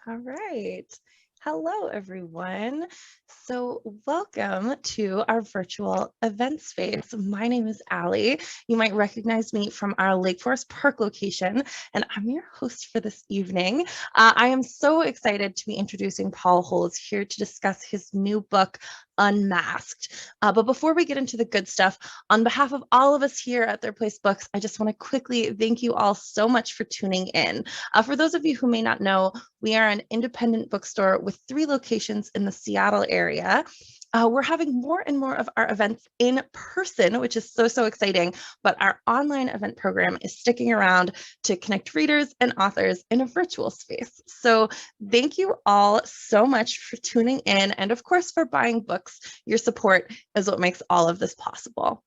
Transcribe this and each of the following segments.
All right. Hello, everyone. So welcome to our virtual event space. My name is Allie. You might recognize me from our Lake Forest Park location, and I'm your host for this evening. I am so excited to be introducing Paul Holes here to discuss his new book, Unmasked. But before we get into the good stuff, on behalf of all of us here at Their Place Books, I just want to quickly thank you all so much for tuning in. For those of you who may not know, we are an independent bookstore with 3 locations in the Seattle area. We're having more and more of our events in person, which is so exciting, but our online event program is sticking around to connect readers and authors in a virtual space. So thank you all so much for tuning in and of course for buying books. Your support is what makes all of this possible.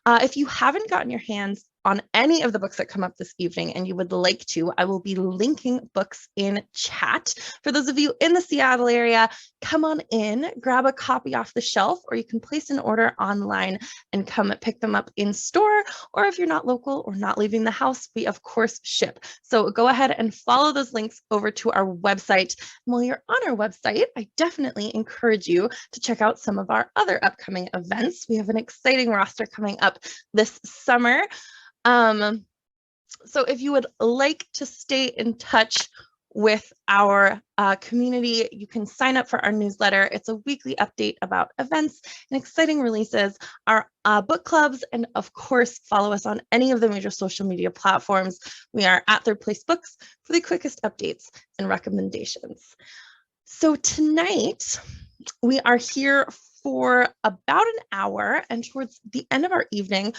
If you haven't gotten your hands on any of the books that come up this evening and you would like to, I will be linking books in chat. For those of you in the Seattle area, come on in, grab a copy off the shelf, or you can place an order online and come pick them up in store. Or if you're not local or not leaving the house, we of course ship. So go ahead and follow those links over to our website. And while you're on our website, I definitely encourage you to check out some of our other upcoming events. We have an exciting roster coming up this summer. So if you would like to stay in touch with our community, you can sign up for our newsletter. It's a weekly update about events and exciting releases, our book clubs, and of course, follow us on any of the major social media platforms. We are at Third Place Books for the quickest updates and recommendations. So tonight, we are here for about an hour, and towards the end of our evening,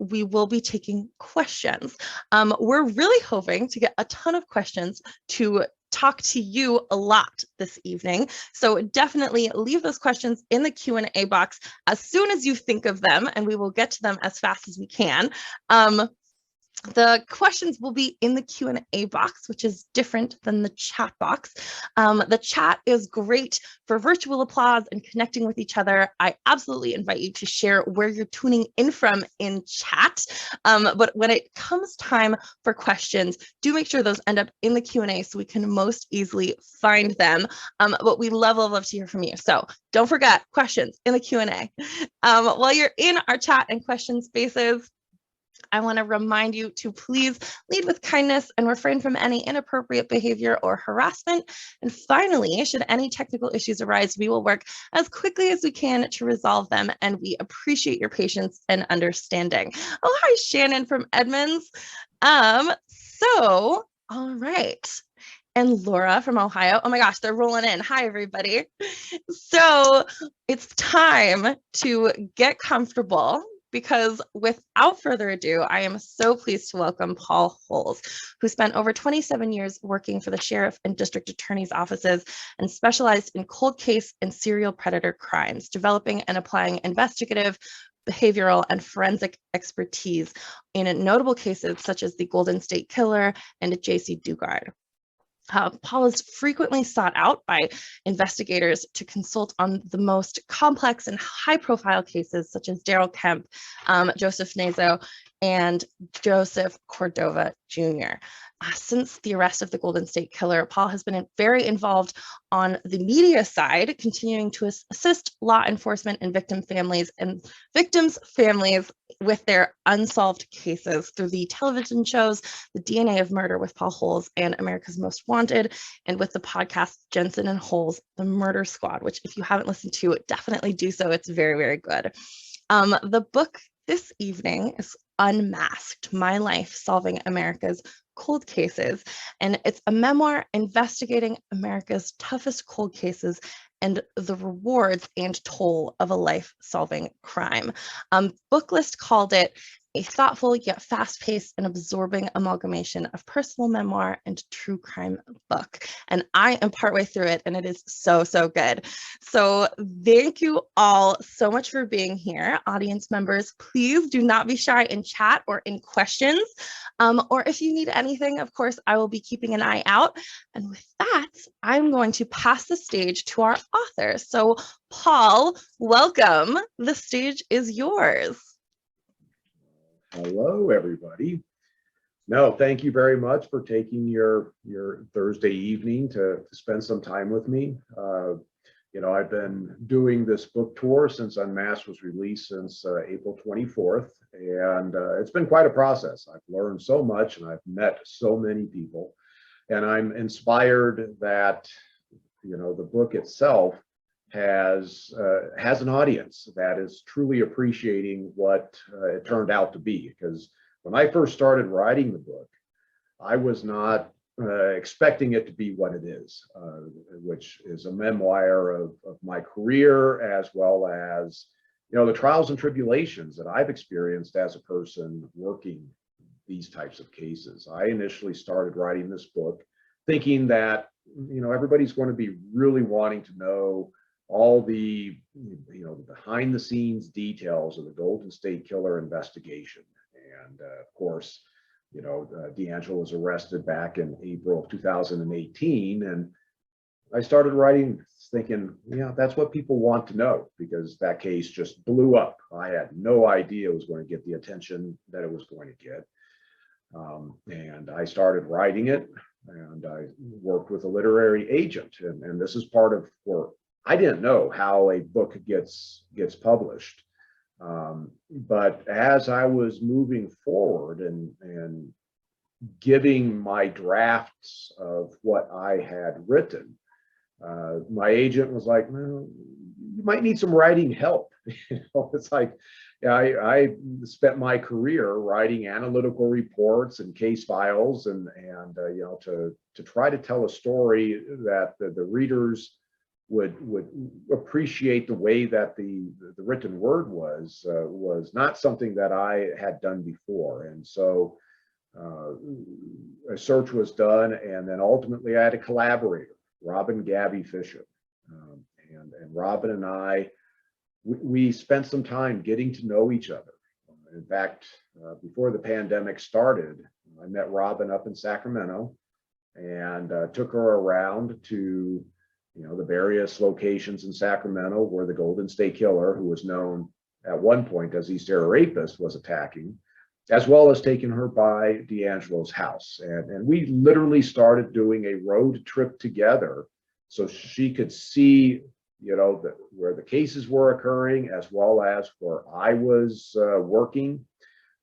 we will be taking questions. We're really hoping to get a ton of questions to talk to you a lot this evening. So definitely leave those questions in the Q&A box as soon as you think of them, and we will get to them as fast as we can. The questions will be in the Q&A box, which is different than the chat box. The chat is great for virtual applause and connecting with each other. I absolutely invite you to share where you're tuning in from in chat. But when it comes time for questions, do make sure those end up in the Q&A so we can most easily find them. But we love to hear from you. So don't forget questions in the Q&A. While you're in our chat and question spaces, I want to remind you to please lead with kindness and refrain from any inappropriate behavior or harassment. And finally, should any technical issues arise, we will work as quickly as we can to resolve them, and we appreciate your patience and understanding. Oh, hi, Shannon from Edmonds. All right. And Laura from Ohio. Oh my gosh, they're rolling in. Hi, everybody. So it's time to get comfortable, because without further ado, I am so pleased to welcome Paul Holes, who spent over 27 years working for the sheriff and district attorney's offices and specialized in cold case and serial predator crimes, developing and applying investigative, behavioral, and forensic expertise in notable cases such as the Golden State Killer and J.C. Dugard. Paul is frequently sought out by investigators to consult on the most complex and high-profile cases, such as Daryl Kemp, Joseph Nazo, and Joseph Cordova Jr. Since the arrest of the Golden State Killer, Paul has been very involved on the media side, continuing to assist law enforcement and victims' families with their unsolved cases through the television shows, The DNA of Murder with Paul Holes and America's Most Wanted, and with the podcast Jensen and Holes, The Murder Squad, which if you haven't listened to, definitely do so. It's very good. The book this evening is Unmasked: My Life Solving America's Cold Cases, and it's a memoir investigating America's toughest cold cases and the rewards and toll of a life-solving crime. Booklist called it a thoughtful yet fast-paced and absorbing amalgamation of personal memoir and true crime book. And I am partway through it, and it is so good. So thank you all so much for being here. Audience members, please do not be shy in chat or in questions. Or if you need anything, of course, I will be keeping an eye out. And with that, I'm going to pass the stage to our author. So Paul, welcome. The stage is yours. Hello, everybody. No, thank you very much for taking your Thursday evening to spend some time with me. I've been doing this book tour since Unmasked was released since April 24th, and it's been quite a process. I've learned so much, and I've met so many people, and I'm inspired that the book itself has an audience that is truly appreciating what it turned out to be. Because when I first started writing the book, I was not expecting it to be what it is, which is a memoir of my career, as well as the trials and tribulations that I've experienced as a person working these types of cases. I initially started writing this book thinking that everybody's going to be really wanting to know all the behind the scenes details of the Golden State Killer investigation. And of course, DeAngelo was arrested back in April of 2018, and I started writing thinking, that's what people want to know, because that case just blew up. I had no idea it was going to get the attention that it was going to get. And I started writing it, and I worked with a literary agent, and this is part of where I didn't know how a book gets published. But as I was moving forward and giving my drafts of what I had written, my agent was like, well, you might need some writing help. It's like, I spent my career writing analytical reports and case files, and to try to tell a story that the readers would appreciate the way that the written word was not something that I had done before. And so a search was done, and then ultimately I had a collaborator, Robin Gabby Fisher, and Robin and I, we spent some time getting to know each other. In fact, before the pandemic started, I met Robin up in Sacramento and took her around to the various locations in Sacramento where the Golden State Killer, who was known at one point as East Area Rapist, was attacking, as well as taking her by DeAngelo's house. And we literally started doing a road trip together so she could see, where the cases were occurring, as well as where I was working.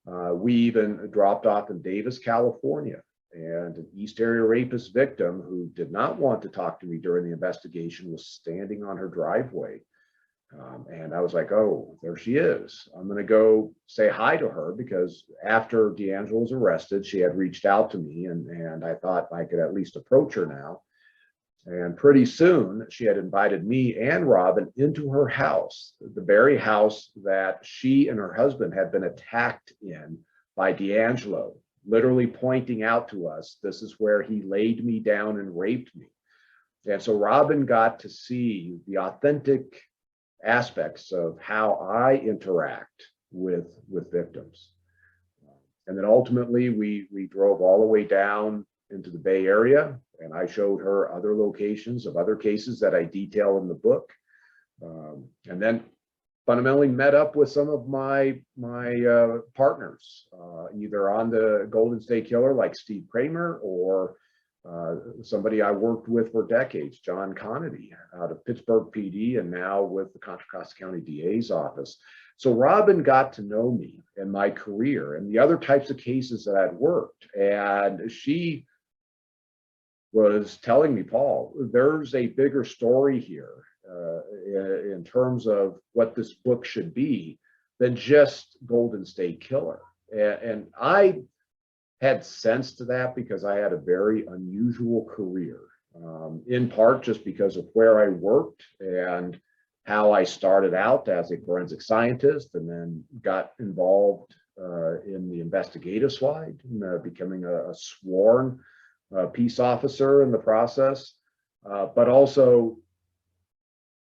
We even dropped off in Davis, California, and an East Area Rapist victim who did not want to talk to me during the investigation was standing on her driveway. And I was like, oh, there she is. I'm going to go say hi to her, because after DeAngelo was arrested, she had reached out to me, and I thought I could at least approach her now. And pretty soon she had invited me and Robin into her house, the very house that she and her husband had been attacked in by DeAngelo, literally pointing out to us, this is where he laid me down and raped me. And so Robin got to see the authentic aspects of how I interact with victims. And then ultimately we drove all the way down into the Bay Area, and I showed her other locations of other cases that I detail in the book. And then fundamentally met up with some of my partners, either on the Golden State Killer, like Steve Kramer, or somebody I worked with for decades, John Conity, out of Pittsburgh PD, and now with the Contra Costa County DA's office. So Robin got to know me and my career and the other types of cases that I'd worked. And she was telling me, Paul, there's a bigger story here in terms of what this book should be than just Golden State Killer. And I had sensed that because I had a very unusual career, in part just because of where I worked and how I started out as a forensic scientist, and then got involved in the investigative side, becoming a sworn peace officer in the process. But also,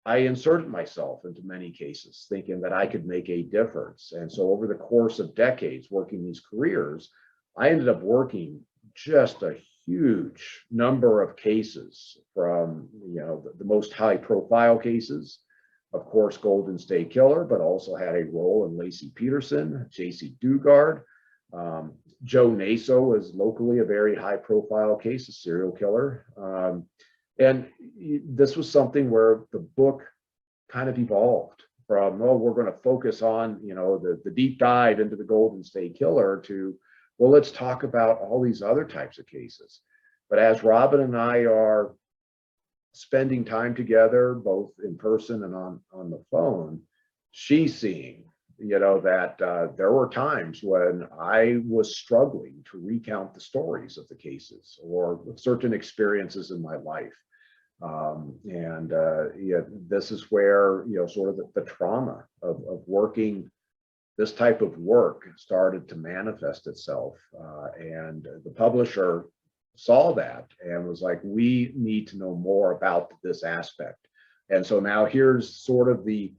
I inserted myself into many cases thinking that I could make a difference. And so over the course of decades working these careers, I ended up working just a huge number of cases, from the most high profile cases, of course, Golden State Killer, but also had a role in Lacey Peterson, J.C. Dugard, Joe Naso is locally a very high profile case, a serial killer. And this was something where the book kind of evolved from, oh, we're going to focus on, the deep dive into the Golden State Killer to, well, let's talk about all these other types of cases. But as Robin and I are spending time together, both in person and on the phone, she's seeing, that there were times when I was struggling to recount the stories of the cases or certain experiences in my life. This is where, sort of the trauma of working this type of work started to manifest itself. And the publisher saw that and was like, we need to know more about this aspect. And so now here's sort of the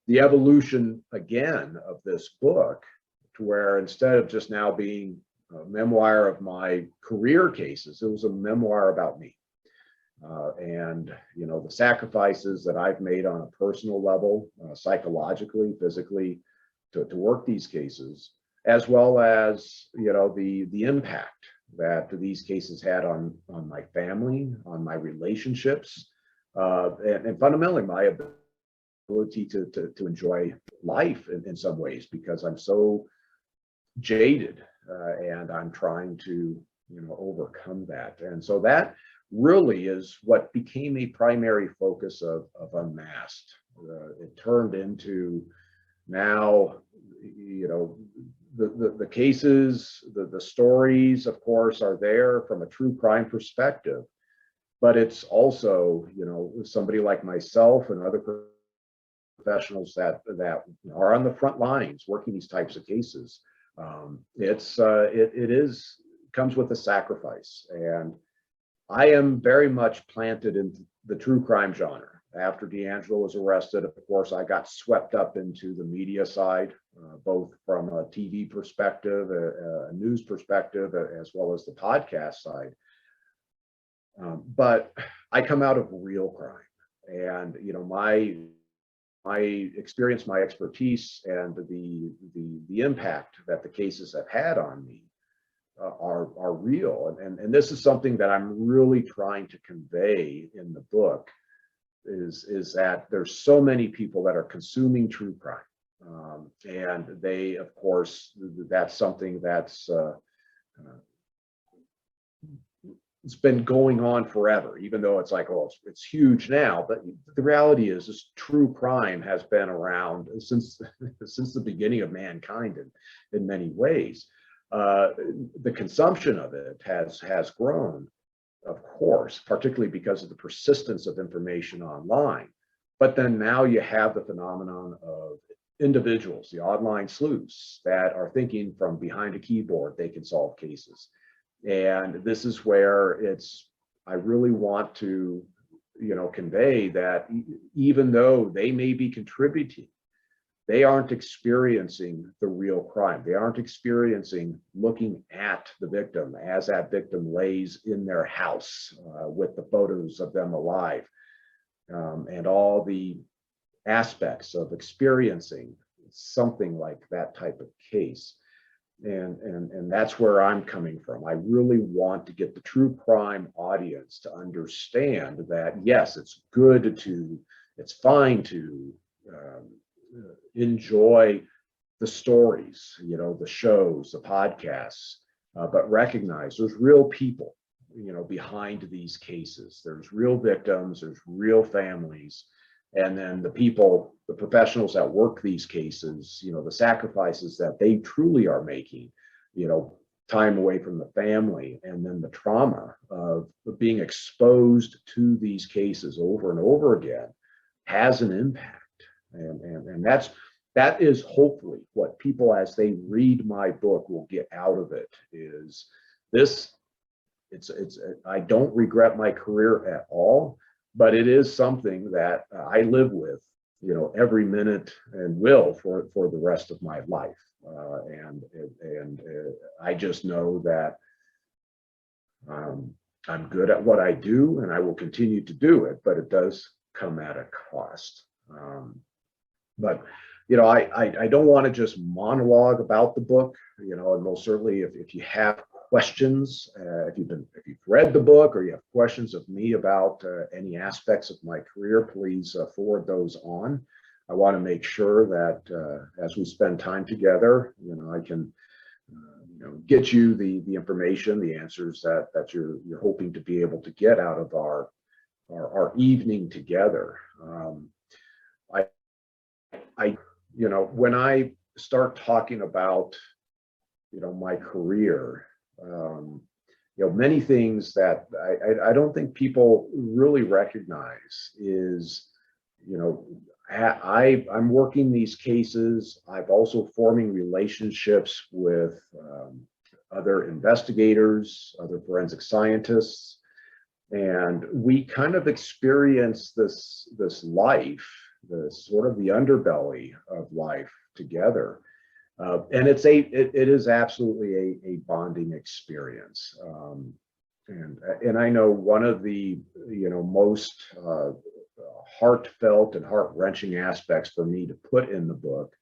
evolution again of this book, to where instead of just now being a memoir of my career cases, it was a memoir about me. And the sacrifices that I've made on a personal level, psychologically, physically, to work these cases, as well as the impact that these cases had on my family, on my relationships, and fundamentally my ability to enjoy life in some ways, because I'm so jaded, and I'm trying to overcome that. And so that really is what became a primary focus of Unmasked. It turned into now, the cases, the stories, of course, are there from a true crime perspective, but it's also, somebody like myself and other professionals that are on the front lines working these types of cases. It comes with a sacrifice, and I am very much planted in the true crime genre. After DeAngelo was arrested, of course, I got swept up into the media side, both from a TV perspective, a news perspective, as well as the podcast side. But I come out of real crime, and my experience, my expertise, and the impact that the cases have had on me are real. And this is something that I'm really trying to convey in the book, is that there's so many people that are consuming true crime. And they, of course, that's something that's it's been going on forever, even though it's like, oh, it's huge now. But the reality is, this true crime has been around since the beginning of mankind in many ways. The consumption of it has grown, of course, particularly because of the persistence of information online. But then now you have the phenomenon of individuals, the online sleuths, that are thinking from behind a keyboard they can solve cases. And this is where I really want to, convey that even though they may be contributing, they aren't experiencing the real crime. They aren't experiencing looking at the victim as that victim lays in their house, with the photos of them alive, and all the aspects of experiencing something like that type of case. And that's where I'm coming from. I really want to get the true crime audience to understand that, yes, it's fine to enjoy the stories, the shows, the podcasts, but recognize there's real people, behind these cases. There's real victims, there's real families, and then the professionals that work these cases, the sacrifices that they truly are making, time away from the family, and then the trauma of being exposed to these cases over and over again has an impact. And that is hopefully what people, as they read my book, will get out of it. Is this, I don't regret my career at all, but it is something that I live with, every minute, and will for the rest of my life. And I just know that I'm good at what I do, and I will continue to do it, but it does come at a cost. But I don't want to just monologue about the book, and most certainly if you have questions, if you've read the book or you have questions of me about any aspects of my career, please forward those on. I want to make sure that as we spend time together, I can get you the information, the answers that you're hoping to be able to get out of our evening together. I when I start talking about my career, many things that I don't think people really recognize is, I'm working these cases. I've also forming relationships with other investigators, other forensic scientists, and we kind of experience this life, the sort of the underbelly of life together. And it is absolutely a bonding experience. And I know one of the most heartfelt and heart-wrenching aspects for me to put in the book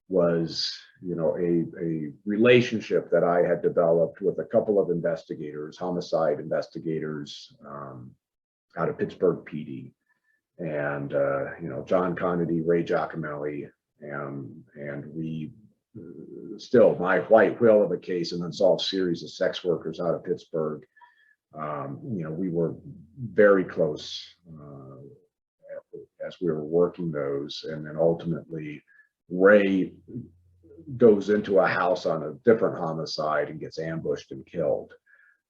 was a relationship that I had developed with a couple of investigators, homicide investigators, out of Pittsburgh PD, and John Conedy, Ray Giacomelli, and we still, my white whale of a case, an unsolved series of sex workers out of Pittsburgh. We were very close as we were working those, and then ultimately Ray goes into a house on a different homicide and gets ambushed and killed.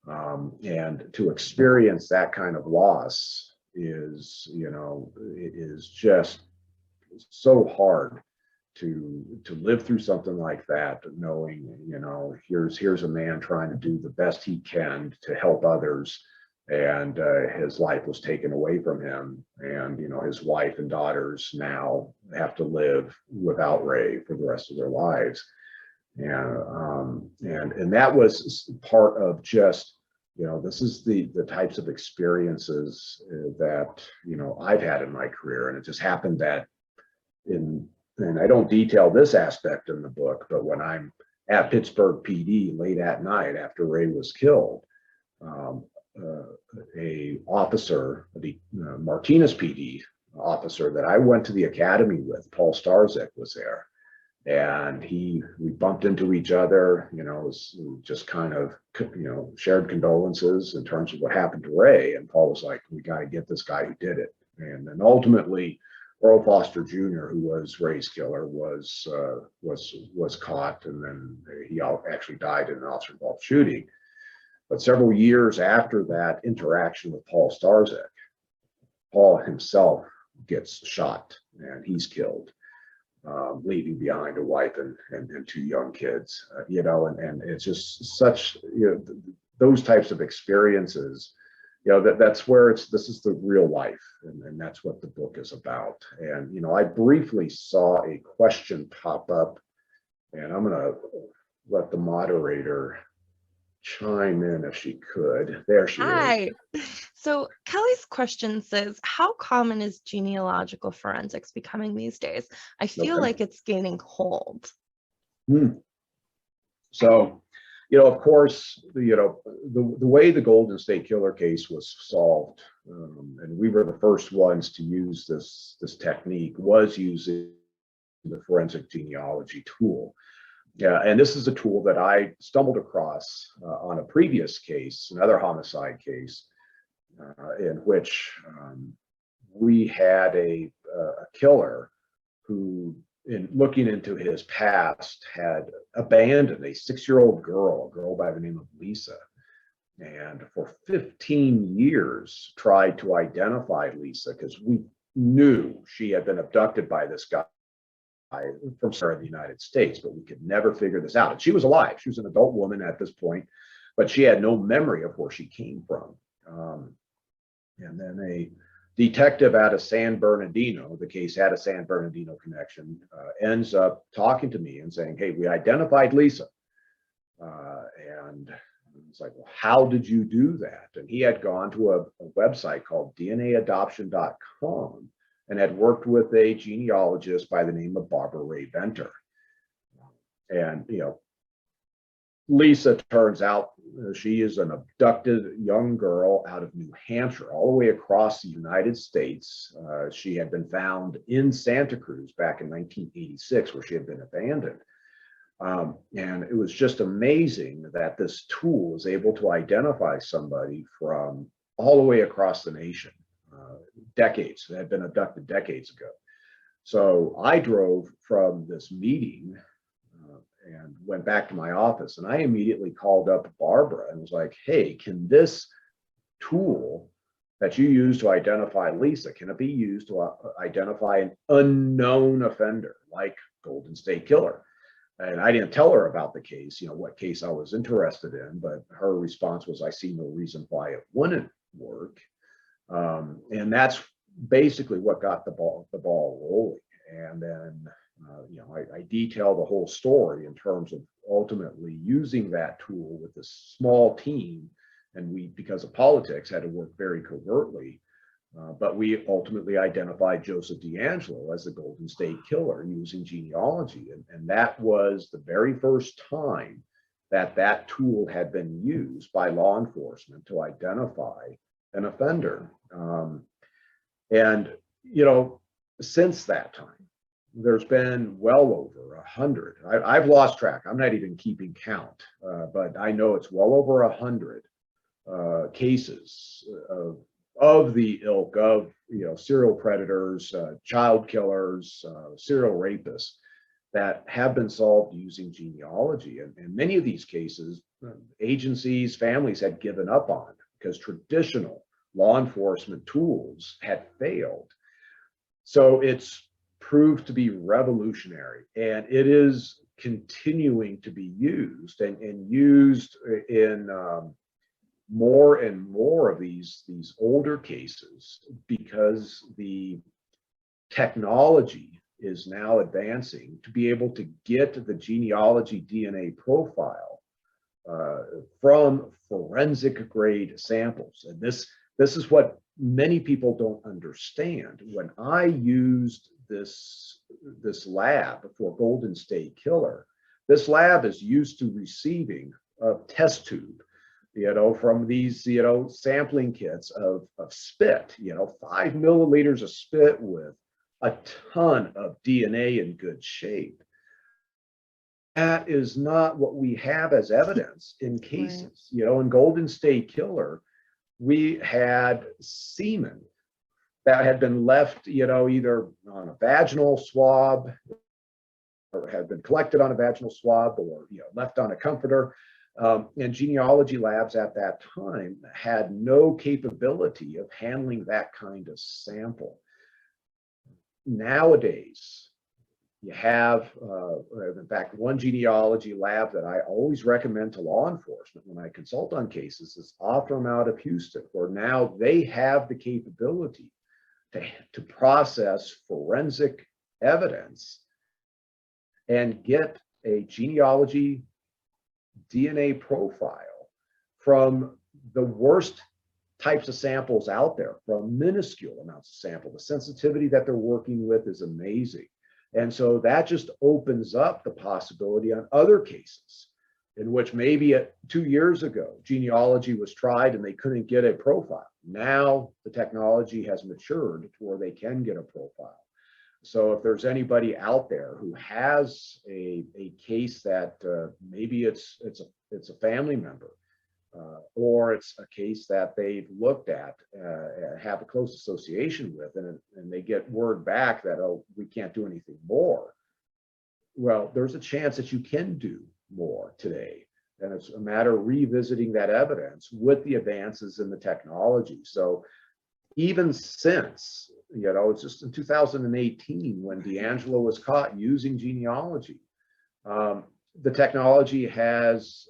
And to experience that kind of loss is, it is just so hard to live through something like that, knowing, here's a man trying to do the best he can to help others, and his life was taken away from him, and his wife and daughters now have to live without Ray for the rest of their lives. And that was part of just, this is the types of experiences that I've had in my career. And it just happened that and I don't detail this aspect in the book, but when I'm at Pittsburgh PD late at night after Ray was killed, a officer, the Martinez PD officer that I went to the academy with, Paul Starzyk, was there, and we bumped into each other. Was just kind of shared condolences in terms of what happened to Ray, and Paul was like, "We got to get this guy who did it." And then ultimately, Earl Foster Jr., who was Ray's killer, was caught, and then he actually died in an officer-involved shooting. But several years after that interaction with Paul Starzyk, Paul himself gets shot and he's killed, leaving behind a wife and two young kids. And it's just such, those types of experiences. That's where this is the real life, and that's what the book is about. And I briefly saw a question pop up, and I'm gonna let the moderator chime in if she could. There she is. Hi. So Kelly's question says, how common is genealogical forensics becoming these days? I feel like it's gaining hold. So, of course, the way the Golden State Killer case was solved, and we were the first ones to use this technique, was using the forensic genealogy tool. Yeah, and this is a tool that I stumbled across on a previous case, another homicide case, in which we had a killer who, in looking into his past, had abandoned a 6-year-old girl, a girl by the name of Lisa, and for 15 years tried to identify Lisa because we knew she had been abducted by this guy from somewhere in the United States, but we could never figure this out. And she was alive. She was an adult woman at this point, but she had no memory of where she came from. And then a detective out of San Bernardino, the case had a San Bernardino connection, ends up talking to me and saying, "Hey, we identified Lisa." And it's like, "Well, how did you do that?" And he had gone to a website called DNAadoption.com and had worked with a genealogist by the name of Barbara Ray Venter. And, Lisa turns out she is an abducted young girl out of New Hampshire, all the way across the United States. She had been found in Santa Cruz back in 1986, where she had been abandoned. And it was just amazing that this tool was able to identify somebody from all the way across the nation, decades, that had been abducted decades ago. So I drove from this meeting and went back to my office, and I immediately called up Barbara and was like, hey, can this tool that you use to identify Lisa, can it be used to identify an unknown offender like Golden State Killer? And I didn't tell her about the case, what case I was interested in, but her response was, I see no reason why it wouldn't work. And that's basically what got the ball rolling. And then, I detail the whole story in terms of ultimately using that tool with this small team. And we, because of politics, had to work very covertly. But we ultimately identified Joseph DeAngelo as the Golden State Killer using genealogy. And that was the very first time that tool had been used by law enforcement to identify an offender. Since that time, there's been well over 100. I've lost track. I'm not even keeping count, but I know it's well over 100 cases of the ilk of serial predators, child killers, serial rapists that have been solved using genealogy. And many of these cases, agencies, families had given up on because traditional law enforcement tools had failed. So it's proved to be revolutionary, and it is continuing to be used and used in more and more of these older cases, because the technology is now advancing to be able to get the genealogy DNA profile from forensic grade samples. And this is what many people don't understand. When I used this lab for Golden State Killer, this lab is used to receiving a test tube, from these, sampling kits of spit, 5 milliliters of spit with a ton of DNA in good shape. That is not what we have as evidence in cases. Right. In Golden State Killer, we had semen that had been left, either on a vaginal swab, or had been collected on a vaginal swab, or left on a comforter. And genealogy labs at that time had no capability of handling that kind of sample. Nowadays, you have, in fact, one genealogy lab that I always recommend to law enforcement when I consult on cases is Optum out of Houston, where now they have the capability to process forensic evidence and get a genealogy DNA profile from the worst types of samples out there, from minuscule amounts of sample. The sensitivity that they're working with is amazing. And so that just opens up the possibility on other cases in which maybe 2 years ago, genealogy was tried and they couldn't get a profile. Now the technology has matured to where they can get a profile. So if there's anybody out there who has a case that maybe it's a family member, or it's a case that they've looked at, have a close association with, and they get word back that, oh, we can't do anything more. Well, there's a chance that you can do more today. And it's a matter of revisiting that evidence with the advances in the technology. So even since, it's just in 2018 when DeAngelo was caught using genealogy, the technology has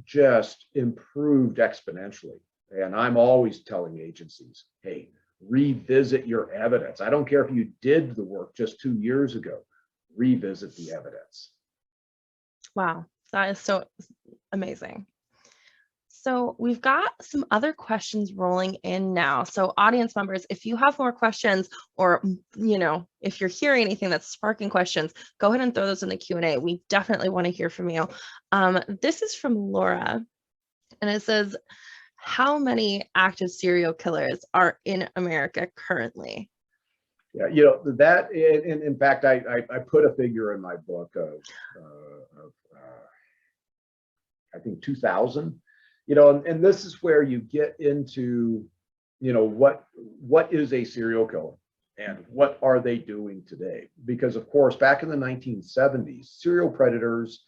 just improved exponentially. And I'm always telling agencies, hey, revisit your evidence. I don't care if you did the work just 2 years ago, revisit the evidence. Wow, that is so amazing. So we've got some other questions rolling in now. So audience members, if you have more questions, or, if you're hearing anything that's sparking questions, go ahead and throw those in the Q&A. We definitely want to hear from you. This is from Laura, and it says, how many active serial killers are in America currently? Yeah, that, in fact, I put a figure in my book of I think 2000, and this is where you get into, what is a serial killer and what are they doing today? Because of course, back in the 1970s, serial predators,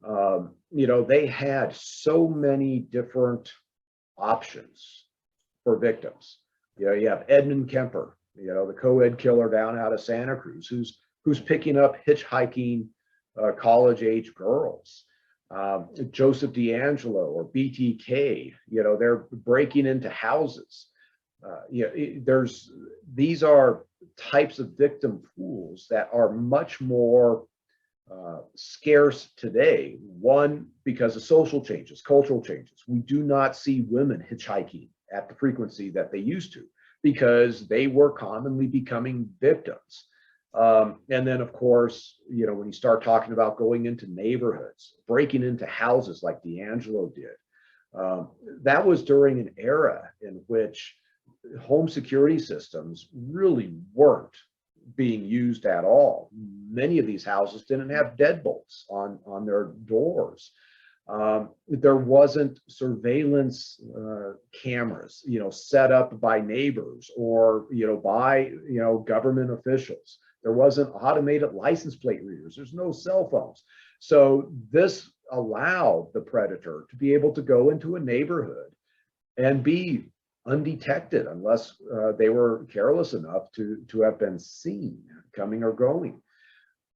they had so many different options for victims. You have Edmund Kemper, the co-ed killer down out of Santa Cruz, who's picking up hitchhiking college-age girls. Joseph DeAngelo or BTK, they're breaking into houses. These are types of victim pools that are much more scarce today. One, because of social changes, cultural changes. We do not see women hitchhiking at the frequency that they used to, because they were commonly becoming victims. And then, of course, when you start talking about going into neighborhoods, breaking into houses like DeAngelo did, that was during an era in which home security systems really weren't being used at all. Many of these houses didn't have deadbolts on their doors. There wasn't surveillance cameras, set up by neighbors or, by, government officials. There wasn't automated license plate readers. There's no cell phones. So this allowed the predator to be able to go into a neighborhood and be undetected, unless they were careless enough to have been seen coming or going.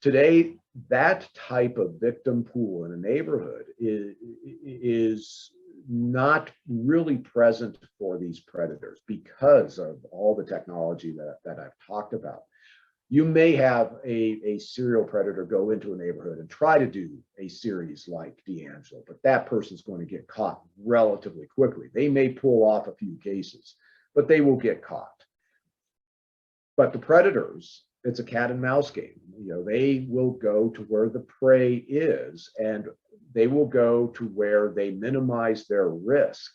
Today, that type of victim pool in a neighborhood is not really present for these predators because of all the technology that I've talked about. You may have a serial predator go into a neighborhood and try to do a series like DeAngelo, but that person's going to get caught relatively quickly. They may pull off a few cases, but they will get caught. But the predators, it's a cat and mouse game. They will go to where the prey is, and they will go to where they minimize their risk.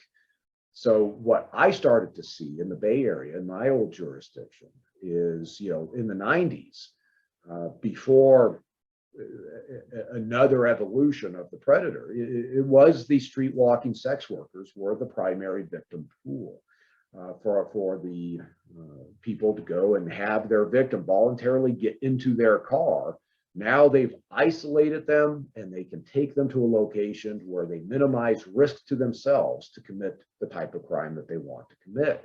So what I started to see in the Bay Area, in my old jurisdiction, is, in the 90s, before another evolution of the predator, it was the street walking sex workers were the primary victim pool for the people to go and have their victim voluntarily get into their car. Now they've isolated them, and they can take them to a location where they minimize risk to themselves to commit the type of crime that they want to commit.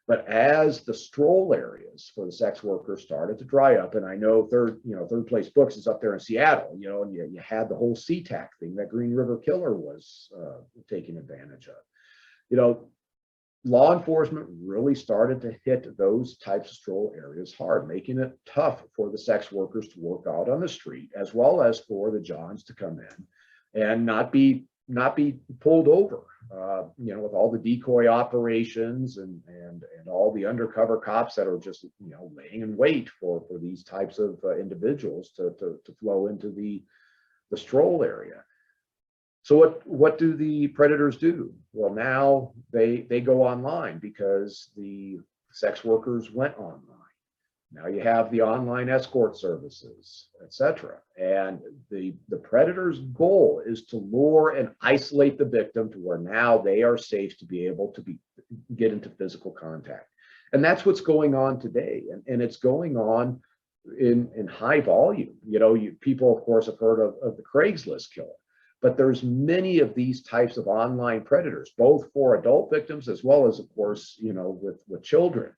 But as the stroll areas for the sex workers started to dry up, and I know Third Place Books is up there in Seattle, and you had the whole SeaTac thing that Green River Killer was taking advantage of. Law enforcement really started to hit those types of stroll areas hard, making it tough for the sex workers to work out on the street, as well as for the Johns to come in and not be pulled over, with all the decoy operations and all the undercover cops that are just, laying in wait for these types of individuals to flow into the stroll area. So what do the predators do? Well, now they go online because the sex workers went online. Now you have the online escort services, etc. And the predator's goal is to lure and isolate the victim to where now they are safe to be able to get into physical contact. And that's what's going on today. And it's going on in high volume. People, of course, have heard of the Craigslist killer. But there's many of these types of online predators, both for adult victims as well as, of course, with children.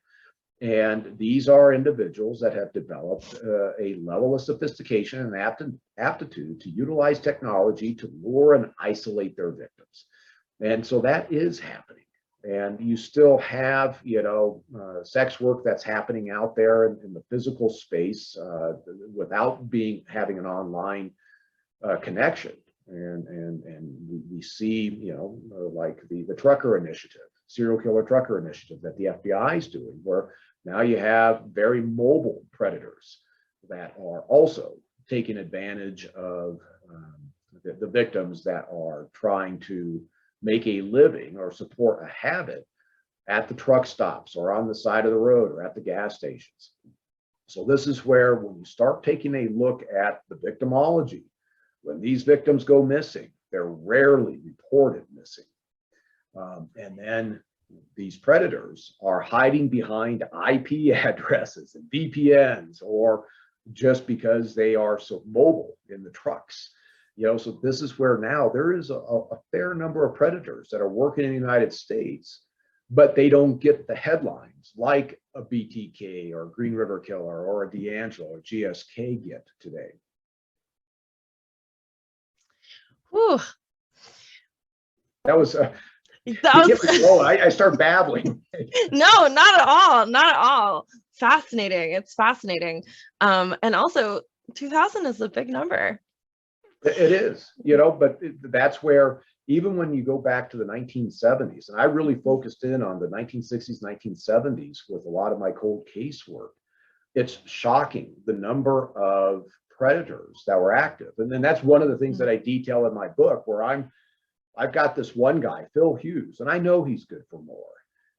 And these are individuals that have developed a level of sophistication and aptitude to utilize technology to lure and isolate their victims. And so that is happening. And you still have, sex work that's happening out there in the physical space without having an online connection. And we see, like the trucker initiative, serial killer trucker initiative that the FBI is doing, where now you have very mobile predators that are also taking advantage of the victims that are trying to make a living or support a habit at the truck stops or on the side of the road or at the gas stations. So this is where, when you start taking a look at the victimology, when these victims go missing, they're rarely reported missing. And then these predators are hiding behind IP addresses and VPNs, or just because they are so mobile in the trucks. So this is where now there is a fair number of predators that are working in the United States, but they don't get the headlines like a BTK or Green River Killer or a DeAngelo or GSK get today. Whew. That was I start babbling. No, not at all. Not at all. Fascinating. It's fascinating. And also 2000 is a big number. It is, but that's where, even when you go back to the 1970s, and I really focused in on the 1960s, 1970s with a lot of my cold case work, it's shocking the number of predators that were active. And then that's one of the things that I detail in my book, where I've got this one guy, Phil Hughes, and I know he's good for more.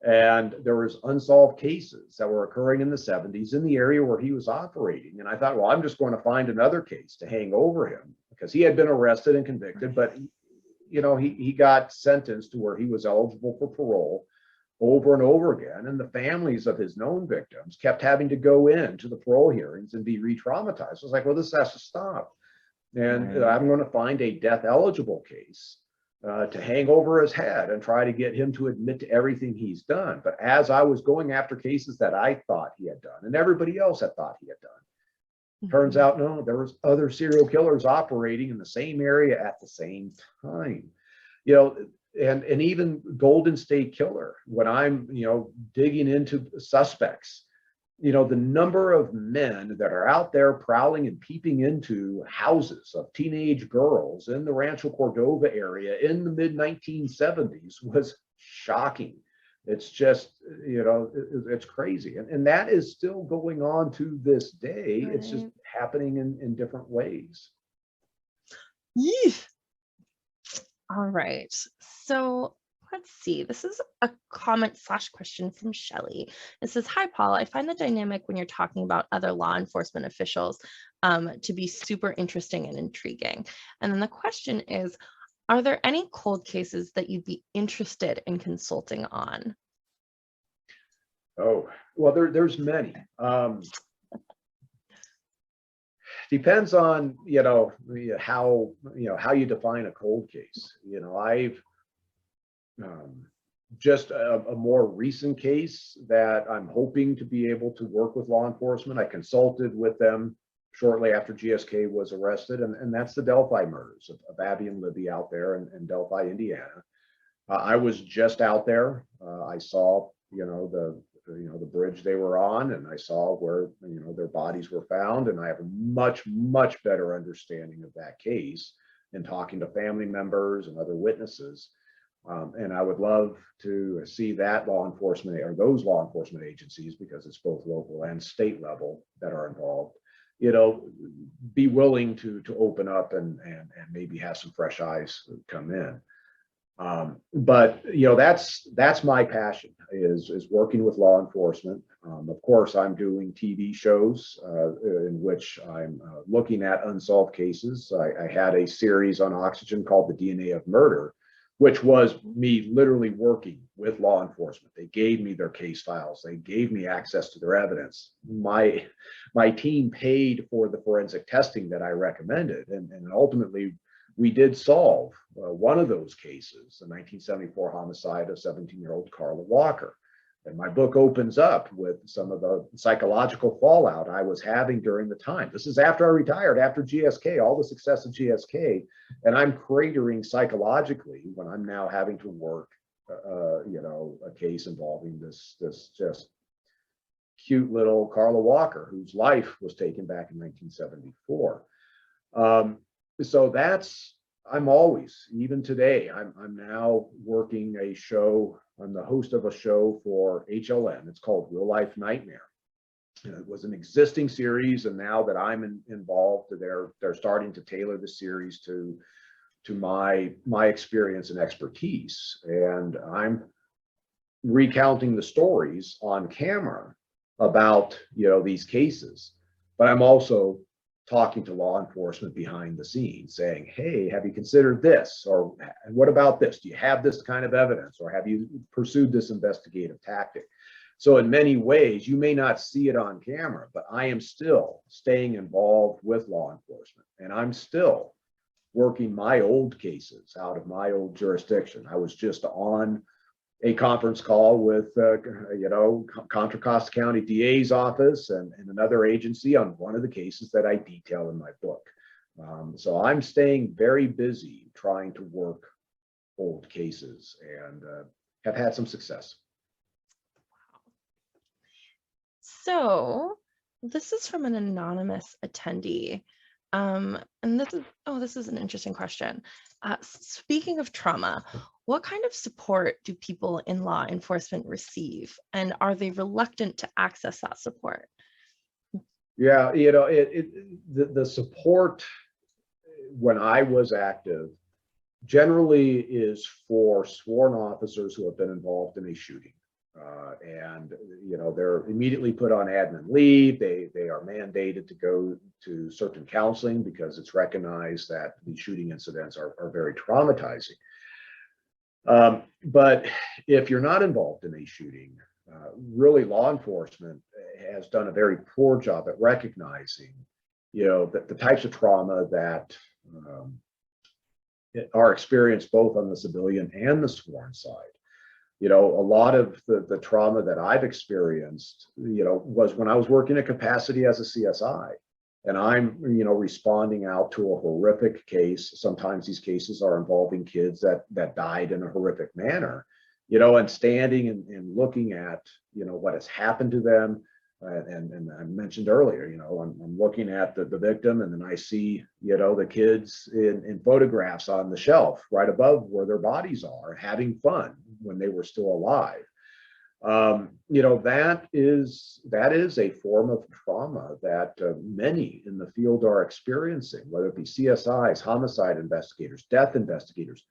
And there was unsolved cases that were occurring in the 70s in the area where he was operating. And I thought, well, I'm just going to find another case to hang over him, because he had been arrested and convicted, but he got sentenced to where he was eligible for parole over and over again. And the families of his known victims kept having to go in to the parole hearings and be re-traumatized. I was like, well, this has to stop. And I'm going to find a death eligible case to hang over his head and try to get him to admit to everything he's done. But as I was going after cases that I thought he had done and everybody else had thought he had done, turns out, no, there was other serial killers operating in the same area at the same time. And even Golden State Killer, when I'm, digging into suspects, the number of men that are out there prowling and peeping into houses of teenage girls in the Rancho Cordova area in the mid 1970s was shocking. It's just, it's crazy. And that is still going on to this day. Right. It's just happening in different ways. Yeesh. All right. So let's see. This is a comment/question from Shelley. It says, "Hi, Paul. I find the dynamic when you're talking about other law enforcement officials to be super interesting and intriguing." And then the question is, are there any cold cases that you'd be interested in consulting on? Oh, well, there's many. Depends on, how you define a cold case. I've just a more recent case that I'm hoping to be able to work with law enforcement. I consulted with them shortly after GSK was arrested, and that's the Delphi murders of Abby and Libby out there in Delphi, Indiana. I was just out there. I saw, the bridge they were on, and I saw where, their bodies were found, and I have a much better understanding of that case in talking to family members and other witnesses. And I would love to see that law enforcement, or those law enforcement agencies, because it's both local and state level that are involved, be willing to open up and maybe have some fresh eyes come in. But that's my passion, is working with law enforcement. Of course, I'm doing TV shows in which I'm looking at unsolved cases. I had a series on Oxygen called The DNA of Murder, which was me literally working with law enforcement. They gave me their case files. They gave me access to their evidence. My team paid for the forensic testing that I recommended, and ultimately we did solve one of those cases, the 1974 homicide of 17-year-old Carla Walker. And my book opens up with some of the psychological fallout I was having during the time. This is after I retired, after GSK, all the success of GSK, and I'm cratering psychologically when I'm now having to work, a case involving this just cute little Carla Walker, whose life was taken back in 1974. So that's I'm always, even today, I'm now working a show. I'm the host of a show for HLN. It's called Real Life Nightmare. And it was an existing series, and now that I'm involved, they're starting to tailor the series to my experience and expertise. And I'm recounting the stories on camera about, these cases, but I'm also talking to law enforcement behind the scenes saying, hey, have you considered this? Or what about this? Do you have this kind of evidence? Or have you pursued this investigative tactic? So in many ways, you may not see it on camera, but I am still staying involved with law enforcement, and I'm still working my old cases out of my old jurisdiction. I was just on a conference call with, Contra Costa County DA's office and another agency on one of the cases that I detail in my book. So I'm staying very busy trying to work old cases, and have had some success. So this is from an anonymous attendee. And this is an interesting question. Speaking of trauma, what kind of support do people in law enforcement receive? And are they reluctant to access that support? Yeah, the support when I was active generally is for sworn officers who have been involved in a shooting. And they're immediately put on admin leave. They are mandated to go to certain counseling because it's recognized that these shooting incidents are very traumatizing. But if you're not involved in a shooting, really law enforcement has done a very poor job at recognizing, that the types of trauma that are experienced both on the civilian and the sworn side. A lot of the trauma that I've experienced, was when I was working at capacity as a CSI, and I'm, responding out to a horrific case. Sometimes these cases are involving kids that died in a horrific manner, and standing and looking at, what has happened to them. And I mentioned earlier, I'm looking at the victim, and then I see, the kids in photographs on the shelf right above where their bodies are, having fun when they were still alive. That is a form of trauma that many in the field are experiencing, whether it be CSIs, homicide investigators, death investigators.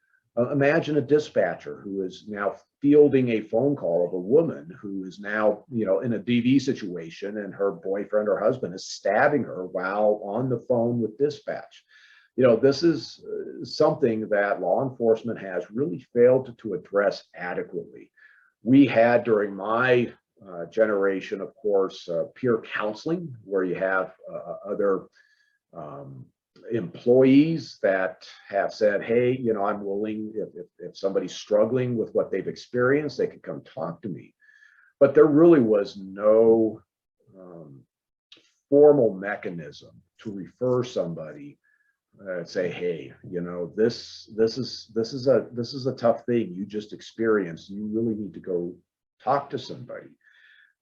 Imagine a dispatcher who is now fielding a phone call of a woman who is now, in a DV situation, and her boyfriend or husband is stabbing her while on the phone with dispatch. This is something that law enforcement has really failed to address adequately. We had, during my generation, of course, peer counseling, where you have other employees that have said, hey, I'm willing, if somebody's struggling with what they've experienced, they can come talk to me. But there really was no formal mechanism to refer somebody, say, hey, this is a tough thing you just experienced. You really need to go talk to somebody.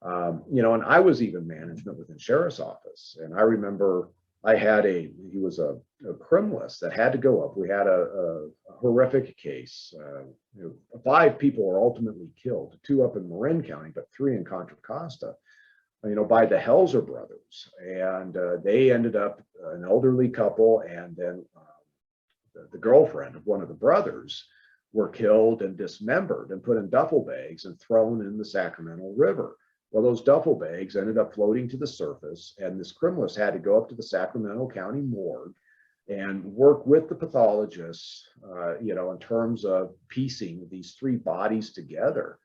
And I was even management within sheriff's office, and I remember he was a criminalist that had to go up. We had a horrific case. 5 people were ultimately killed, 2 up in Marin County, but 3 in Contra Costa, by the Helzer brothers. And they ended up an elderly couple, and then the girlfriend of one of the brothers were killed and dismembered and put in duffel bags and thrown in the Sacramento River. Well, those duffel bags ended up floating to the surface, and this criminalist had to go up to the Sacramento County morgue and work with the pathologists, in terms of piecing these 3 bodies together.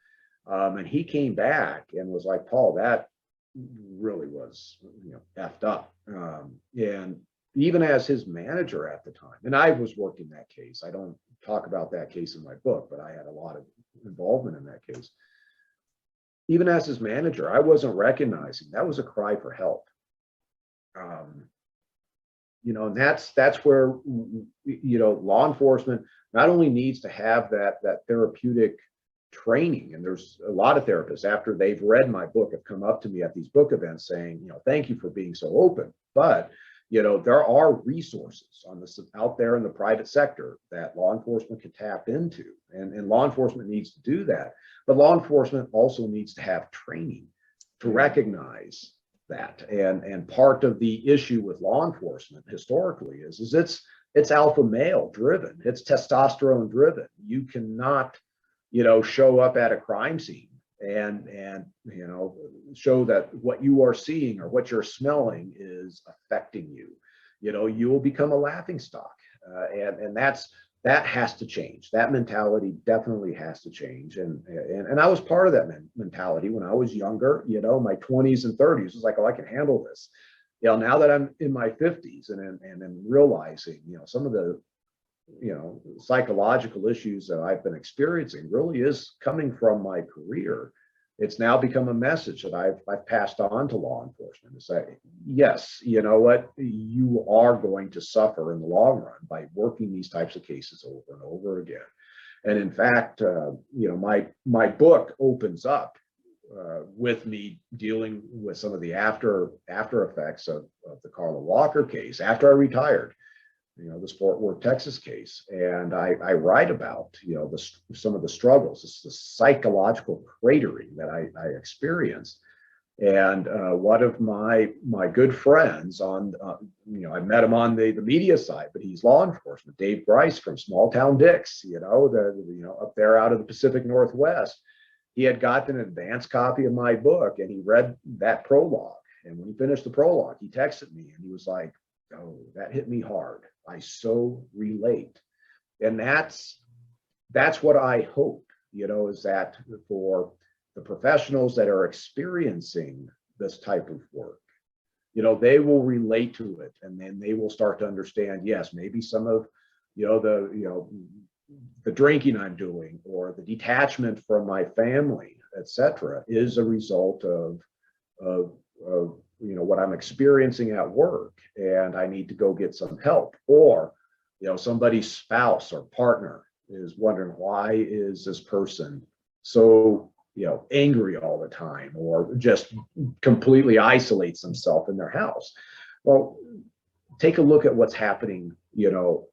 And he came back and was like, Paul, that really was, effed up. And even as his manager at the time, and I was working that case, I don't talk about that case in my book, but I had a lot of involvement in that case. Even as his manager, I wasn't recognizing that was a cry for help. And that's where, law enforcement not only needs to have that therapeutic training, and there's a lot of therapists after they've read my book have come up to me at these book events saying, thank you for being so open, but there are resources on this out there in the private sector that law enforcement can tap into, and law enforcement needs to do that. But law enforcement also needs to have training to recognize that. And part of the issue with law enforcement historically is it's alpha male driven, it's testosterone driven. You cannot, show up at a crime scene and show that what you are seeing or what you're smelling is affecting you. You will become a laughing stock, and that has to change. That mentality definitely has to change. And I was part of that mentality when I was younger. My 20s and 30s was like, oh, I can handle this. Now that I'm in my 50s and realizing, some of the psychological issues that I've been experiencing really is coming from my career. It's now become a message that I've passed on to law enforcement to say, yes, you know what, you are going to suffer in the long run by working these types of cases over and over again. And in fact, my book opens up with me dealing with some of the after effects of the Carla Walker case after I retired. This Fort Worth, Texas case. And I write about, some of the struggles, the psychological cratering that I experienced. And one of my good friends I met him on the media side, but he's law enforcement, Dave Grice from Small Town Dix, up there out of the Pacific Northwest. He had gotten an advance copy of my book and he read that prologue. And when he finished the prologue, he texted me and he was like, oh, that hit me hard. I so relate. And that's what I hope, is that for the professionals that are experiencing this type of work, they will relate to it, and then they will start to understand, yes, maybe some of, the drinking I'm doing or the detachment from my family, etc., is a result of what I'm experiencing at work, and I need to go get some help. Or, somebody's spouse or partner is wondering, why is this person so, angry all the time, or just completely isolates themselves in their house. Well, take a look at what's happening,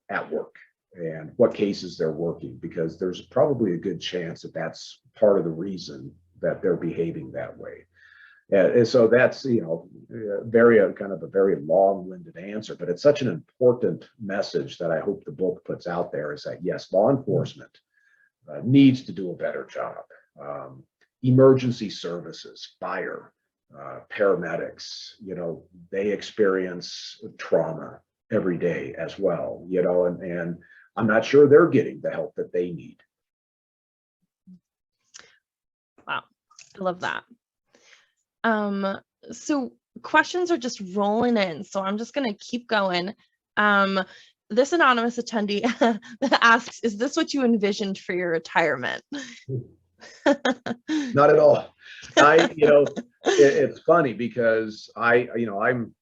at work and what cases they're working, because there's probably a good chance that that's part of the reason that they're behaving that way. And so that's, kind of a very long-winded answer, but it's such an important message that I hope the book puts out there, is that, yes, law enforcement needs to do a better job. Emergency services, fire, paramedics, they experience trauma every day as well, and I'm not sure they're getting the help that they need. Wow, I love that. So questions are just rolling in, so I'm just going to keep going. This anonymous attendee asks, is this what you envisioned for your retirement? Not at all. It's funny because I'm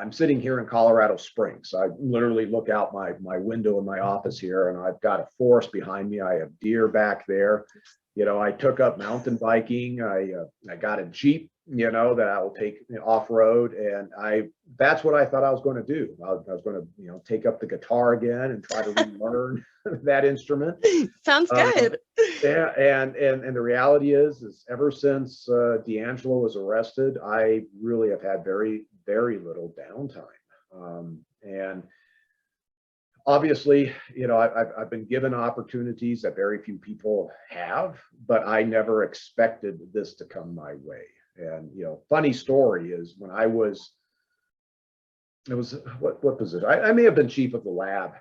sitting here in Colorado Springs. I literally look out my window in my office here, and I've got a forest behind me. I have deer back there. I took up mountain biking. I got a Jeep, that I will take off-road, and that's what I thought I was going to do. I was going to, take up the guitar again and try to relearn that instrument. Sounds good. Yeah, and the reality is ever since DeAngelo was arrested, I really have had very, very little downtime. And obviously, I've been given opportunities that very few people have, but I never expected this to come my way. And, funny story is when what position? I may have been chief of the lab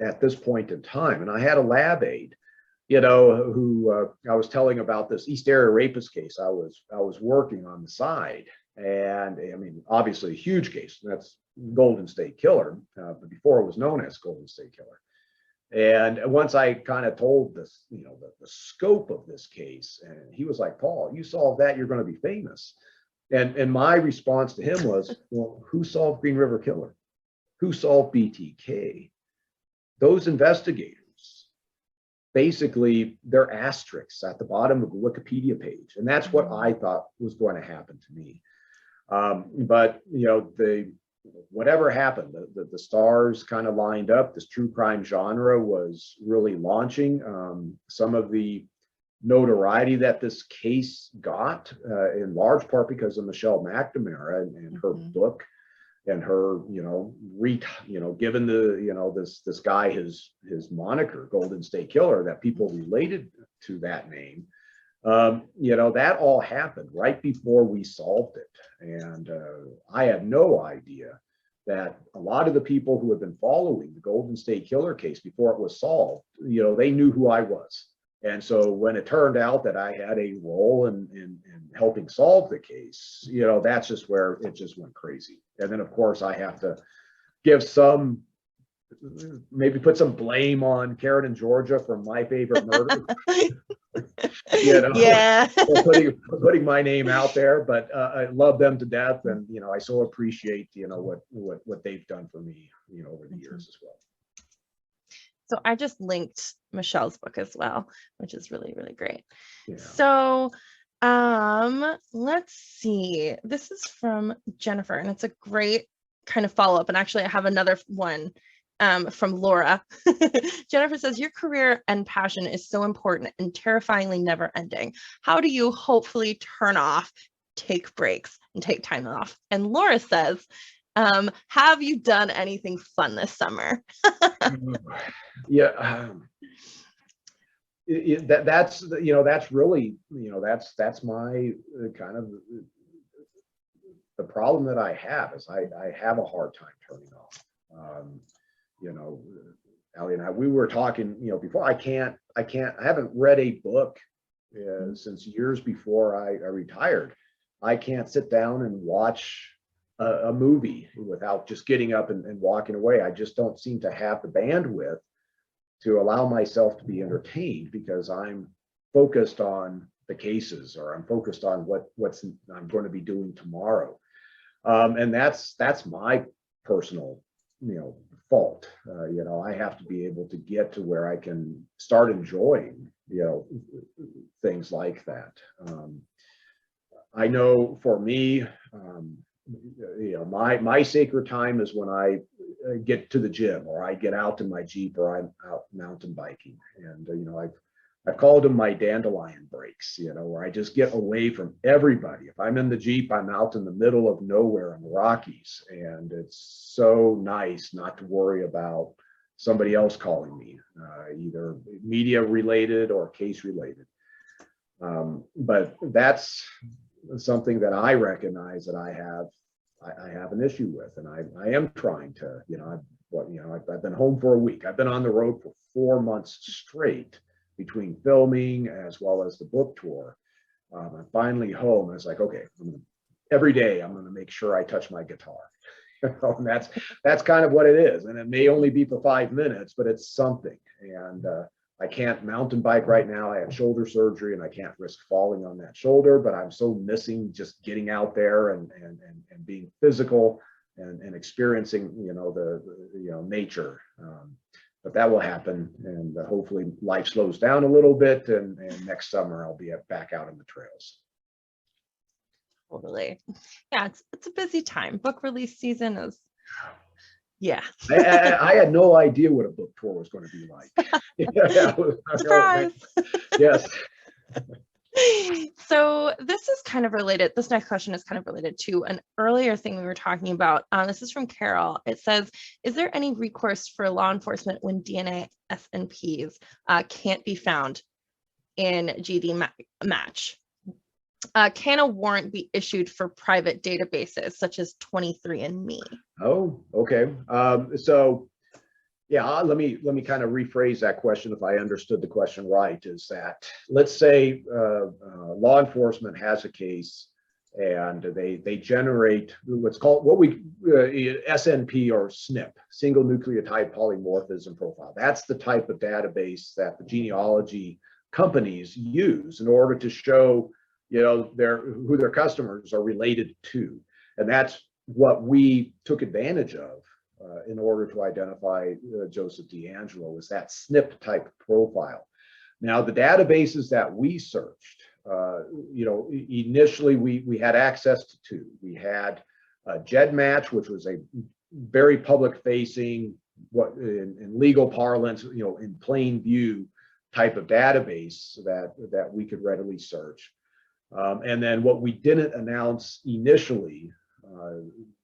at this point in time. And I had a lab aide, who I was telling about this East Area rapist case I was working on the side. And I mean, obviously a huge case. That's Golden State Killer, but before it was known as Golden State Killer. And once I kind of told this, the scope of this case, and he was like, Paul, you solve that, you're going to be famous. And my response to him was, well, who solved Green River Killer? Who solved BTK? Those investigators, basically, they're asterisks at the bottom of the Wikipedia page. And that's what I thought was going to happen to me. But, whatever happened, the stars kind of lined up. This true crime genre was really launching. Some of the notoriety that this case got, in large part because of Michelle McNamara and her book, and her, given the, this guy his moniker, Golden State Killer, that people related to that name. That all happened right before we solved it. And I had no idea that a lot of the people who had been following the Golden State Killer case before it was solved, they knew who I was. And so when it turned out that I had a role in helping solve the case, that's just where it just went crazy. And then, of course, I have to give maybe put some blame on Karen and Georgia from My Favorite Murder. Yeah. putting my name out there, but I love them to death, and I so appreciate what they've done for me over the years as well. So I just linked Michelle's book as well, which is really, really great. Yeah. So let's see. This is from Jennifer, and it's a great kind of follow-up. And actually, I have another one from Laura. Jennifer says, your career and passion is so important and terrifyingly never ending. How do you hopefully turn off, take breaks, and take time off? And Laura says, have you done anything fun this summer? Yeah. That's really, that's my kind of the problem that I have is I have a hard time turning off. Allie and I, we were talking, before, I haven't read a book since years before I retired. I can't sit down and watch a movie without just getting up and walking away. I just don't seem to have the bandwidth to allow myself to be entertained because I'm focused on the cases, or I'm focused on what's I'm going to be doing tomorrow. And that's my personal, fault. I have to be able to get to where I can start enjoying, things like that. I know for me, my sacred time is when I get to the gym, or I get out in my Jeep, or I'm out mountain biking. And, I've called them my dandelion breaks, where I just get away from everybody. If I'm in the Jeep, I'm out in the middle of nowhere in the Rockies. And it's so nice not to worry about somebody else calling me, either media related or case related. But that's something that I recognize that I have an issue with, and I am trying to, I've been home for a week. I've been on the road for 4 months straight between filming as well as the book tour. I'm finally home. And it's like, okay, every day I'm going to make sure I touch my guitar. And that's kind of what it is. And it may only be for 5 minutes, but it's something. And I can't mountain bike right now. I have shoulder surgery and I can't risk falling on that shoulder, but I'm so missing just getting out there and being physical and experiencing, the nature. But that will happen, and hopefully life slows down a little bit, and next summer I'll be back out on the trails. Totally. Yeah, it's a busy time. Book release season is, yeah. I had no idea what a book tour was going to be like. Surprise. Yes. So this is kind of related. This next question is kind of related to an earlier thing we were talking about. This is from Carol. It says, is there any recourse for law enforcement when DNA SNPs can't be found in GD match? Can a warrant be issued for private databases such as 23andMe? Oh, okay. So yeah, let me kind of rephrase that question if I understood the question right. Is that, let's say law enforcement has a case and they generate what we SNP or SNP, single nucleotide polymorphism profile. That's the type of database that the genealogy companies use in order to show who their customers are related to. And that's what we took advantage of in order to identify Joseph DeAngelo, is that SNP type profile. Now, the databases that we searched, initially we had access to two. We had GEDmatch, which was a very public facing, what in legal parlance, in plain view type of database that we could readily search. And then what we didn't announce initially,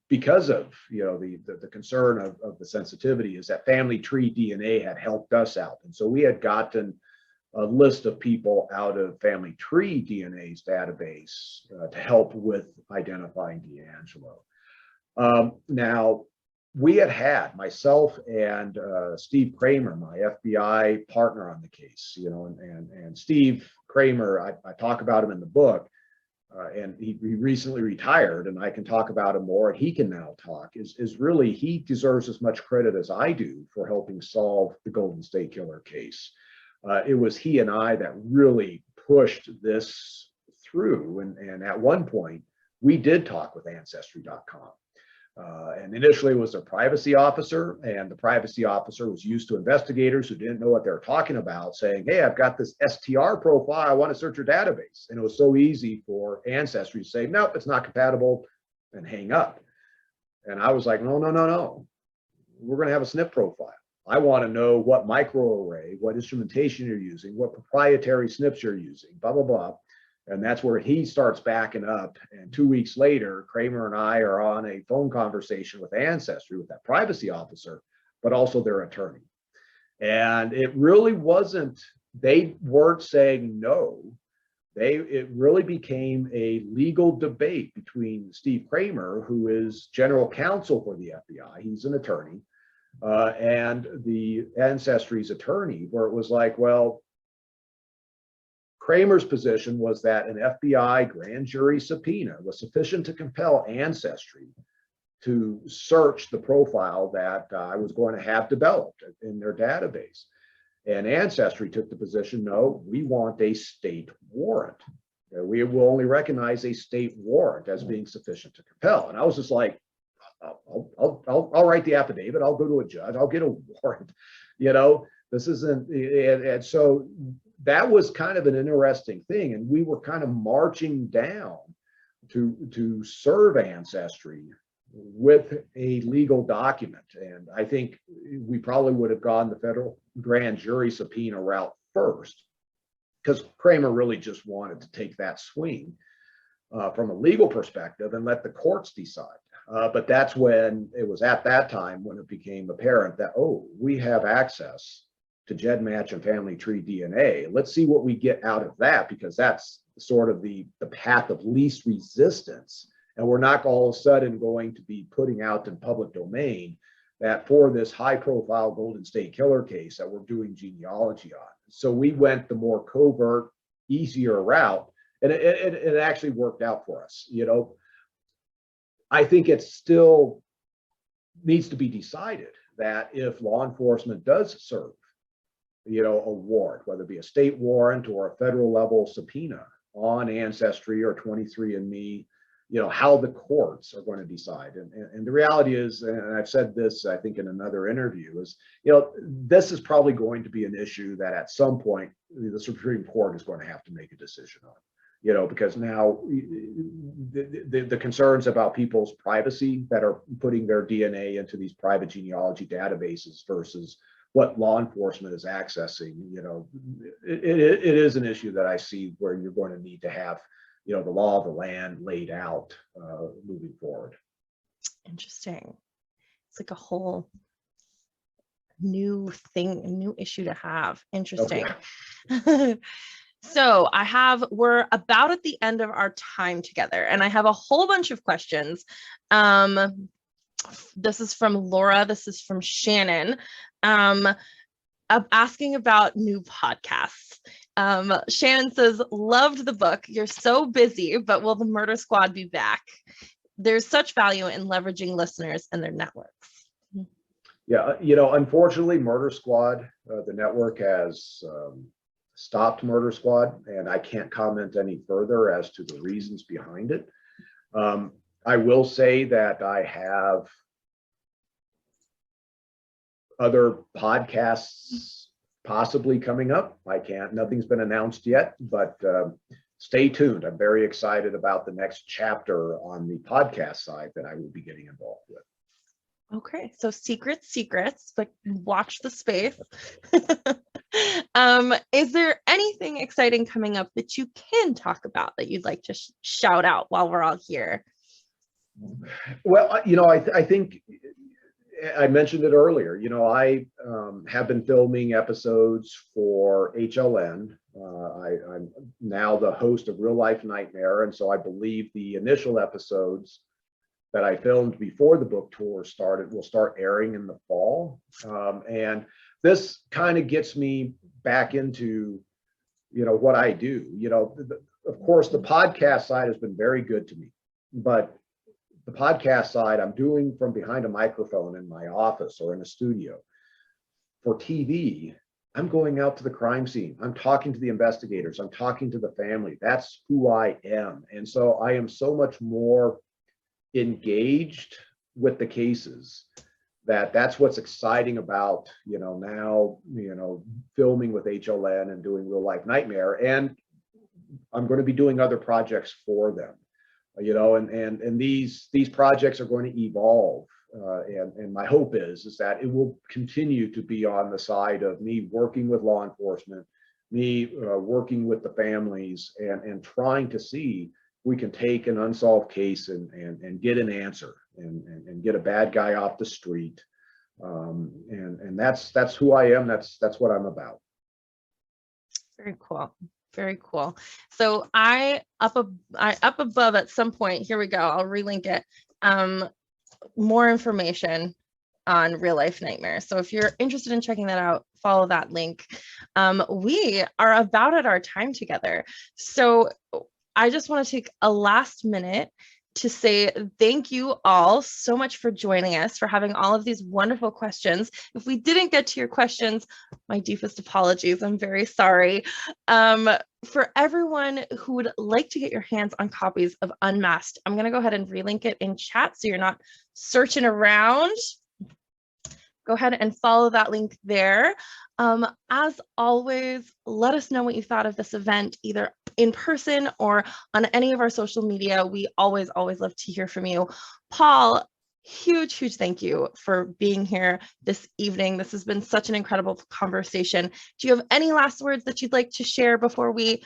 because of the concern of the sensitivity, is that family tree DNA had helped us out. And so we had gotten a list of people out of family tree DNA's database to help with identifying DeAngelo. Now, we had myself and Steve Kramer, my FBI partner on the case, and Steve Kramer, I talk about him in the book, and he recently retired, and I can talk about him more, and he can now talk, is really, he deserves as much credit as I do for helping solve the Golden State Killer case. It was he and I that really pushed this through, and at one point, we did talk with Ancestry.com. And initially it was a privacy officer, and the privacy officer was used to investigators who didn't know what they were talking about, saying, hey, I've got this STR profile, I want to search your database. And it was so easy for Ancestry to say, nope, it's not compatible, and hang up. And I was like, no, we're going to have a SNP profile. I want to know what microarray, what instrumentation you're using, what proprietary SNPs you're using, blah, blah, blah. And that's where he starts backing up. And 2 weeks later, Kramer and I are on a phone conversation with Ancestry, with that privacy officer, but also their attorney. And it really wasn't, they weren't saying no. It really became a legal debate between Steve Kramer, who is general counsel for the FBI, he's an attorney, and the Ancestry's attorney, where it was like, well, Kramer's position was that an FBI grand jury subpoena was sufficient to compel Ancestry to search the profile that I was going to have developed in their database. And Ancestry took the position, no, we want a state warrant. We will only recognize a state warrant as being sufficient to compel. And I was just like, I'll write the affidavit, I'll go to a judge, I'll get a warrant. This isn't, and so that was kind of an interesting thing. And we were kind of marching down to serve Ancestry with a legal document. And I think we probably would have gone the federal grand jury subpoena route first, because Kramer really just wanted to take that swing from a legal perspective and let the courts decide. But that's when it was at that time when it became apparent that, oh, we have access to GEDmatch and family tree DNA. Let's see what we get out of that, because that's sort of the path of least resistance. And we're not all of a sudden going to be putting out in public domain that for this high profile Golden State Killer case that we're doing genealogy on. So we went the more covert, easier route, and it actually worked out for us. I think it still needs to be decided that if law enforcement does serve a warrant, whether it be a state warrant or a federal level subpoena on Ancestry or 23andMe, how the courts are going to decide. And the reality is, and I've said this, I think in another interview, is, this is probably going to be an issue that at some point the Supreme Court is going to have to make a decision on. Because now the concerns about people's privacy that are putting their DNA into these private genealogy databases versus what law enforcement is accessing, it is an issue that I see where you're going to need to have, the law of the land laid out moving forward. Interesting. It's like a whole new thing, a new issue to have. Interesting. Okay. So we're about at the end of our time together, and I have a whole bunch of questions. This is from Laura. This is from Shannon. Asking about new podcasts. Shannon says, loved the book. You're so busy, but will the Murder Squad be back? There's such value in leveraging listeners and their networks. Yeah, unfortunately, Murder Squad, the network has stopped Murder Squad, and I can't comment any further as to the reasons behind it. I will say that I have other podcasts possibly coming up. Nothing's been announced yet, but stay tuned. I'm very excited about the next chapter on the podcast side that I will be getting involved with. Okay, so secrets, but watch the space. Is there anything exciting coming up that you can talk about that you'd like to shout out while we're all here? Well, I think I mentioned it earlier. I have been filming episodes for HLN. I'm now the host of Real Life Nightmare, and so I believe the initial episodes that I filmed before the book tour started will start airing in the fall. And this kind of gets me back into, what I do. Of course, the podcast side has been very good to me, but the podcast side I'm doing from behind a microphone in my office or in a studio. For TV, I'm going out to the crime scene. I'm talking to the investigators. I'm talking to the family. That's who I am. And so I am so much more engaged with the cases that's what's exciting about now filming with HLN and doing Real Life Nightmare, and I'm going to be doing other projects for them, and these projects are going to evolve, and my hope is that it will continue to be on the side of me working with law enforcement, me working with the families, and trying to see we can take an unsolved case and get an answer and get a bad guy off the street. And that's who I am. That's what I'm about. Very cool. Very cool. So I up above at some point, here we go. I'll relink it. More information on Real Life Nightmare. So if you're interested in checking that out, follow that link. We are about at our time together. So I just want to take a last minute to say thank you all so much for joining us, for having all of these wonderful questions. If we didn't get to your questions, my deepest apologies. I'm very sorry. For everyone who would like to get your hands on copies of Unmasked, I'm going to go ahead and relink it in chat so you're not searching around. Go ahead and follow that link there. As always, let us know what you thought of this event, either in person or on any of our social media. We always love to hear from you. Paul, huge thank you for being here this evening. This has been such an incredible conversation. Do you have any last words that you'd like to share before we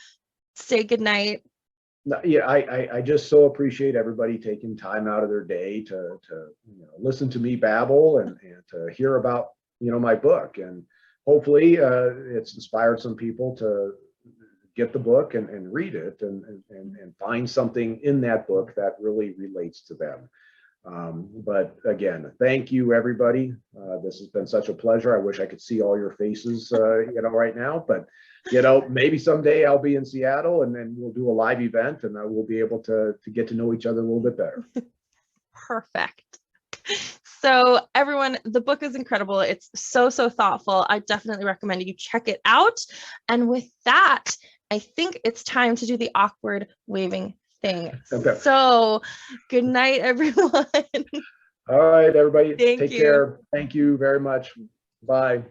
say goodnight? No, yeah, I just so appreciate everybody taking time out of their day to listen to me babble and to hear about my book, and hopefully it's inspired some people to get the book and read it and find something in that book that really relates to them. But again, thank you, everybody. This has been such a pleasure. I wish I could see all your faces, right now, but maybe someday I'll be in Seattle and then we'll do a live event and we'll be able to get to know each other a little bit better. Perfect. So everyone, the book is incredible. It's so thoughtful. I definitely recommend you check it out. And with that, I think it's time to do the awkward waving thing. Okay. So good night, everyone. All right, everybody. Take care. Thank you very much. Bye.